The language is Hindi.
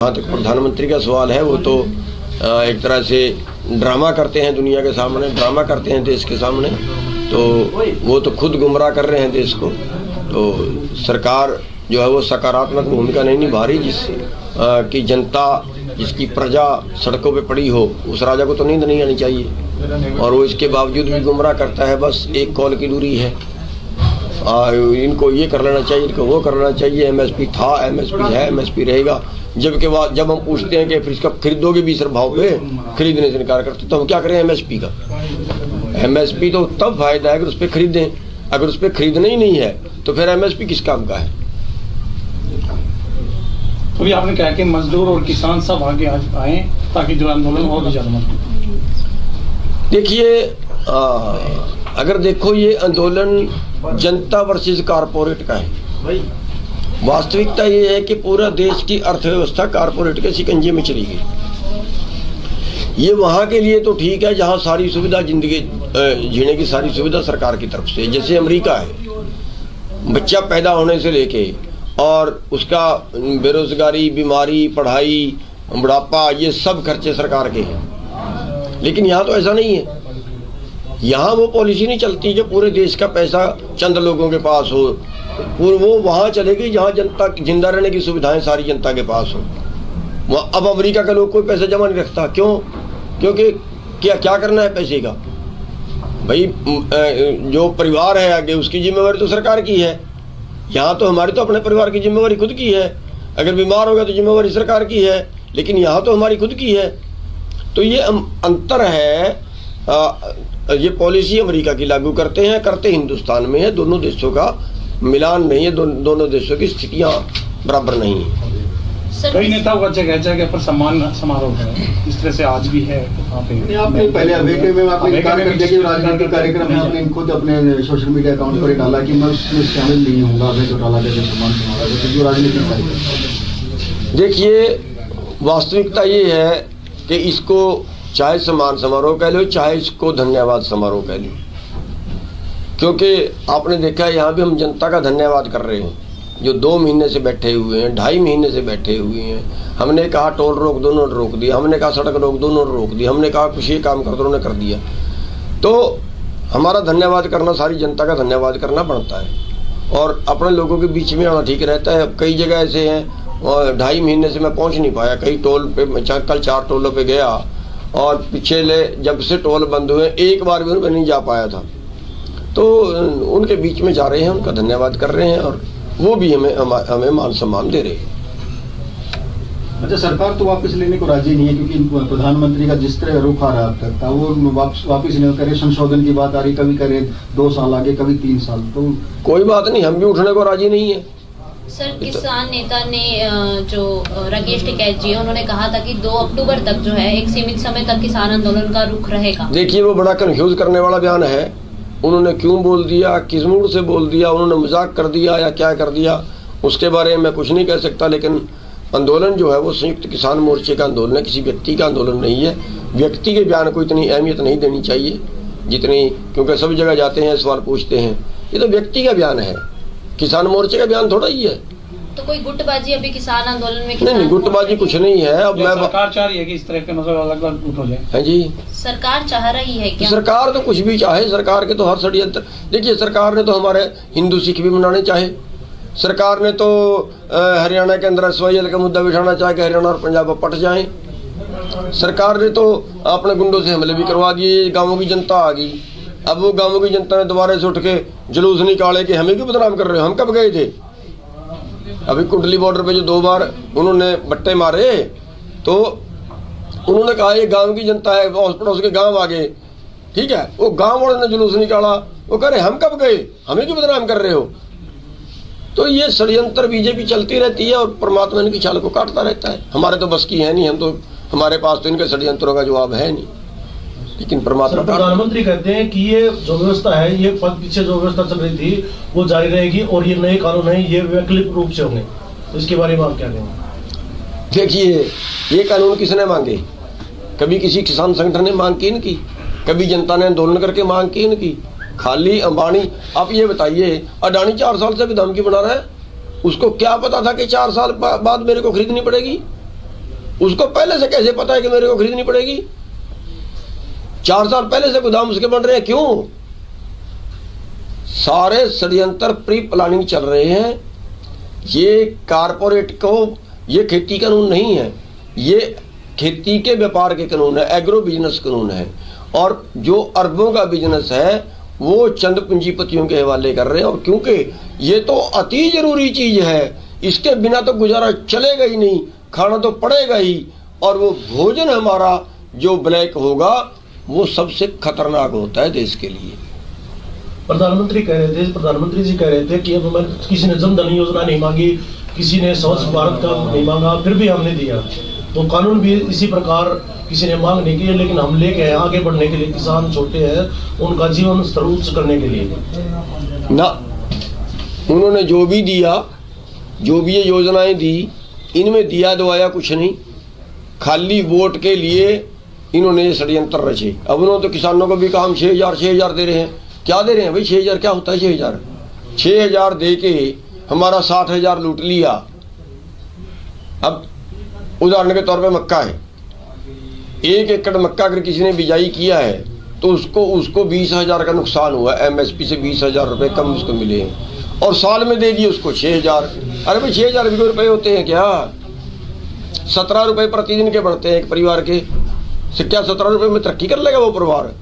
जहाँ तक प्रधानमंत्री का सवाल है, वो तो एक तरह से ड्रामा करते हैं, दुनिया के सामने ड्रामा करते हैं, देश के सामने। तो वो तो खुद गुमराह कर रहे हैं देश को। तो सरकार जो है वो सकारात्मक भूमिका नहीं निभा रही, की जनता, जिसकी प्रजा सड़कों पे पड़ी हो, उस राजा को तो नींद नहीं आनी चाहिए। और वो इसके बावजूद भी गुमराह करता है। बस एक कॉल की दूरी है, इनको ये कर लेना चाहिए, इनको वो कर लेना चाहिए। एमएसपी था, एमएसपी है, एमएसपी रहेगा। जब हम पूछते हैं कि फिर इसका खरीदोगे भी सर भाव पे, खरीदने से इनकार करते, तो हम क्या करें एमएसपी का? एमएसपी तो तब फायदा है अगर उस पर खरीदें। अगर उस पर खरीदना ही नहीं है तो फिर एमएसपी किस काम का है? तो भी आपने कहा कि मजदूर और किसान सब आगे आए ताकि जो आंदोलन और भी ज्यादा मजबूत। देखिए, अगर देखो, ये आंदोलन जनता वर्सेस कारपोरेट का है। वास्तविकता ये है कि पूरा देश की अर्थव्यवस्था कारपोरेट के शिकंजे में चली गई। ये वहाँ के लिए तो ठीक है जहाँ सारी सुविधा, जिंदगी जीने की सारी सुविधा सरकार की तरफ से, जैसे अमेरिका है। बच्चा पैदा होने से लेके और उसका बेरोजगारी, बीमारी, पढ़ाई, बुढ़ापा, ये सब खर्चे सरकार के हैं। लेकिन यहाँ तो ऐसा नहीं है। यहाँ वो पॉलिसी नहीं चलती कि पूरे देश का पैसा चंद लोगों के पास हो। वो वहाँ चलेगी जहाँ जनता जिंदा रहने की सुविधाएं सारी जनता के पास हो। अब अमेरिका के लोग कोई पैसा जमा नहीं रखता। क्यों? क्योंकि क्या करना है पैसे का? भाई, जो परिवार है आगे, उसकी जिम्मेवारी तो सरकार की है। यहाँ तो हमारी तो अपने परिवार की जिम्मेवारी खुद की है। अगर बीमार हो गया तो जिम्मेवारी सरकार की है, लेकिन यहाँ तो हमारी खुद की है। तो ये अंतर है। ये पॉलिसी अमेरिका की लागू करते हैं, करते हिंदुस्तान में है। दोनों देशों का मिलान नहीं है, दोनों देशों की स्थितियाँ बराबर नहीं है। कई नेताओं का जगह जगह पर सम्मान समारोह है, इस तरह से आज भी है। आपने पहले अमेरिका में आपने राजनीतिक कार्यक्रम में आपने खुद अपने सोशल मीडिया अकाउंट पर डाला कि मैं उसमें शामिल नहीं होऊंगा, सम्मान समारोह, जो राजनीतिक कार्यक्रम। देखिए, वास्तविकता ये है कि इसको चाहे सम्मान समारोह कह लो, चाहे इसको धन्यवाद समारोह कह लो। क्योंकि आपने देखा है, यहाँ भी हम जनता का धन्यवाद कर रहे हैं, जो 2 महीने से बैठे हुए हैं, 2.5 महीने से बैठे हुए हैं। हमने कहा टोल रोक, दोनों ने रोक दिया। हमने कहा सड़क रोक, दोनों ने रोक दिया। हमने कहा कुछ ये काम कर, दोनों ने कर दिया। तो हमारा धन्यवाद करना, सारी जनता का धन्यवाद करना बनता है। और अपने लोगों के बीच में आना ठीक रहता है। कई जगह ऐसे हैं, 2.5 महीने से मैं पहुँच नहीं पाया। कई टोल पे, कल 4 टोलों पर गया और पिछले जब से टोल बंद हुए एक बार भी उन नहीं जा पाया था। तो उनके बीच में जा रहे हैं, उनका धन्यवाद कर रहे हैं, और वो भी हमें मान सम्मान दे रहे हैं। अच्छा, सरकार तो वापस लेने को राजी नहीं है, क्योंकि प्रधानमंत्री का जिस तरह रुख आ रहा अब तक था, वो वापस नहीं करे। संशोधन की बात आ रही, कभी करे 2 साल आगे, कभी 3 साल। तो कोई बात नहीं, हम भी उठने को राजी नहीं है। सर, किसान नेता ने जो राकेश टिकैत जी, उन्होंने कहा था कि 2 अक्टूबर तक जो है एक सीमित समय तक किसान आंदोलन का रुख रहेगा। देखिए, वो बड़ा कंफ्यूज करने वाला बयान है। उन्होंने क्यों बोल दिया, किस मूड से बोल दिया, उन्होंने मजाक कर दिया या क्या कर दिया, उसके बारे में मैं कुछ नहीं कह सकता। लेकिन आंदोलन जो है वो संयुक्त किसान मोर्चे का आंदोलन है, किसी व्यक्ति का आंदोलन नहीं है। व्यक्ति के बयान को इतनी अहमियत नहीं देनी चाहिए जितनी, क्योंकि सब जगह जाते हैं, सवाल पूछते हैं। ये तो व्यक्ति का बयान है, किसान मोर्चे का बयान थोड़ा ही है। तो कोई गुटबाजी अभी किसान आंदोलन में? नहीं, गुटबाजी कुछ नहीं है। अब मैं सरकार चाह रही है कि इस तरह के मतलब अलग-अलग गुट हो जाए। है जी, सरकार चाह रही है क्या? सरकार तो कुछ भी चाहे, सरकार के तो हर षड्यंत्र। देखिए, सरकार ने तो हमारे हिंदू सिख भी मनाने चाहे। सरकार ने तो हरियाणा के अंदर SYL का मुद्दा बिठाना चाहे कि हरियाणा और पंजाब पट जाए। सरकार ने तो अपने गुंडों से हमले भी करवा दिए। गाँवों की जनता आ गई। अब वो गाँवों की जनता ने दोबारा से उठ के जुलूस निकाले कि हमें क्यों बदनाम कर रहे हो, हम कब गए थे? अभी कुंडली बॉर्डर पे जो 2 बार उन्होंने बट्टे मारे, तो उन्होंने कहा ये गांव की जनता है, पड़ोस के गांव आ गए, ठीक है। वो गांव वालों ने जुलूस निकाला, वो कह रहे हम कब गए, हमें क्यों बदनाम कर रहे हो? तो ये षड्यंत्र बीजेपी चलती रहती है और परमात्मा इनकी चाल को काटता रहता है। हमारे तो बस की है नहीं, हम तो, हमारे पास तो इनके षड्यंत्रों का जवाब है नहीं। लेकिन परमात्मा, प्रधानमंत्री कहते हैं कि ये जो व्यवस्था है, ये पीछे जो व्यवस्था चल रही थी वो जारी रहेगी और ये नए कानून है ये वैकल्पिक रूप से होंगे। तो इसके बारे में आप क्या कहेंगे? देखिए, ये कानून किसने मांगे? कभी किसी किसान संगठन ने मांग की इनकी? कभी जनता ने आंदोलन करके मांग की इनकी? खाली अंबानी। आप ये बताइए, अडानी 4 साल से भी धमकी बना रहा है। उसको क्या पता था कि 4 साल बाद मेरे को खरीदनी पड़ेगी? उसको पहले से कैसे पता है कि मेरे को खरीदनी पड़ेगी? 4 साल पहले से गोदाम उसके बन रहे हैं, क्यों? सारे षड्यंत्र प्री प्लानिंग चल रहे हैं। ये कारपोरेट को, ये खेती कानून नहीं है, ये खेती के व्यापार के कानून है, एग्रो बिजनेस कानून है। और जो अरबों का बिजनेस है वो चंद पूंजीपतियों के हवाले कर रहे हैं। और क्योंकि ये तो अति जरूरी चीज है, इसके बिना तो गुजारा चलेगा ही नहीं, खाना तो पड़ेगा ही। और वो भोजन हमारा जो ब्लैक होगा वो सबसे खतरनाक होता है देश के लिए। प्रधानमंत्री जी कह रहे थे कि अब हमें किसी ने जनधन योजना नहीं मांगी, किसी ने स्वच्छ भारत का नहीं मांगा, फिर भी हमने दिया। तो कानून भी इसी प्रकार किसी ने मांग नहीं की, लेकिन हम लेके आए आगे बढ़ने के लिए। किसान छोटे हैं, उनका जीवन स्तर उच्च करने के लिए ना, उन्होंने जो भी दिया, जो भी ये योजनाएं दी, इनमें दिया दवाया कुछ नहीं, खाली वोट के लिए इन्होंने ये षड्यंत्र रचे। अब उन्होंने तो किसानों को भी काम 6,000 दे रहे हैं। क्या दे रहे हैं भाई? 6,000 क्या होता है? 6,000 दे के हमारा 60,000 लूट लिया। अब उदाहरण के तौर पे मक्का है, 1 एकड़ मक्का अगर किसी ने बिजाई किया है तो उसको 20,000 का नुकसान हुआ। MSP से 20,000 रुपये कम उसको मिले हैं और साल में दे दिए उसको 6,000। अरे भाई 6,000 भी कोई रुपये होते हैं क्या? 17 रुपये प्रतिदिन के बढ़ते हैं एक परिवार के। से क्या 17 रुपये में तरक्की कर लेगा वो परिवार?